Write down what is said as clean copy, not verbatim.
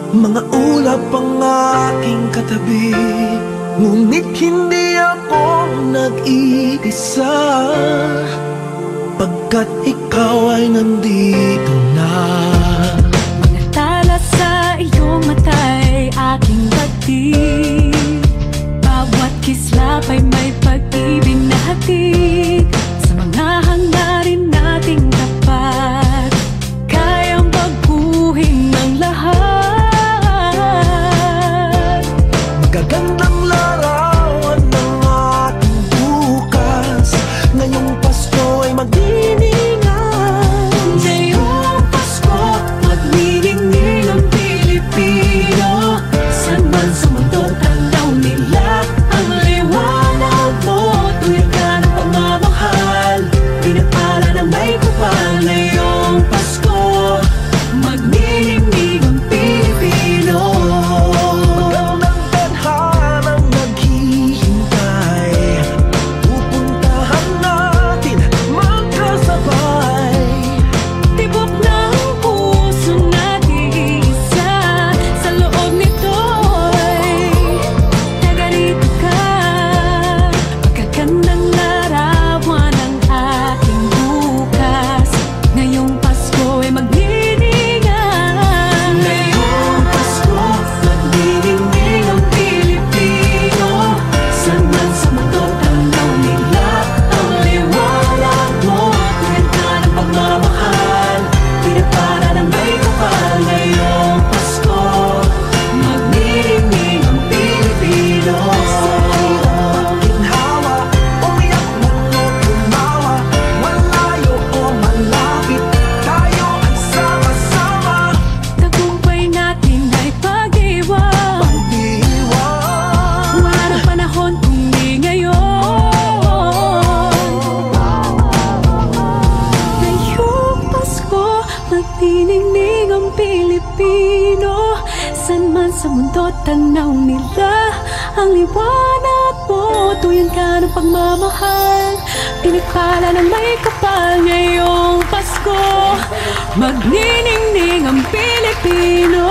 Mga ulap ang aking katabi, ngunit hindi ako nag-iisa, pagkat ikaw ay nandito na. Mga tala sa iyong mata'y aking batid, bawat kislap ay may pag-ibig na hatid. Sa mga hangarin nating tapat, kayang baguhin ng lahat. Magagandang larawan ng ating bukas, ngayong Pasko ay magdiningan. Ngayong Pasko, magniningning ang Pilipino. San man sa mundo, tanaw nila ang liwanag mo. Tuwid ka ng pagmamahal, pinapala ng may kapal. Ngayong Pasko, magniningning ang Pilipino. Magandang tadhanang naghihintay, pupuntahan natin magkasabay. Tibok ng puso natin isa, sa loob nito'y tagarito ka. Magagandang larawan ng ating bukas, ngayong Pasko ay magdiningan. Ngayong Pasko, magniningning ang Pilipino. San man sa mundo, tanaw nila ang liwanag mo. Tuwid ka ng pagmamahal, pinapala ng may kapal. Ngayong Pasko, magniningning ang Pilipino. Ginhawa, umiyak man o tumawa, malayo o malapit, tayo ay sama-sama. Tagumpay natin ay pag-iwan, Pag-iwan, wala nang panahon kung di ngayon. Ngayong Pasko, magniningning ang Pilipino. San man sa mundo, tanaw nila ang liwanag mo. Tuyan ka ng pagmamahal, pinagpala ng may kapal. Ngayong Pasko, magniningning ang Pilipino.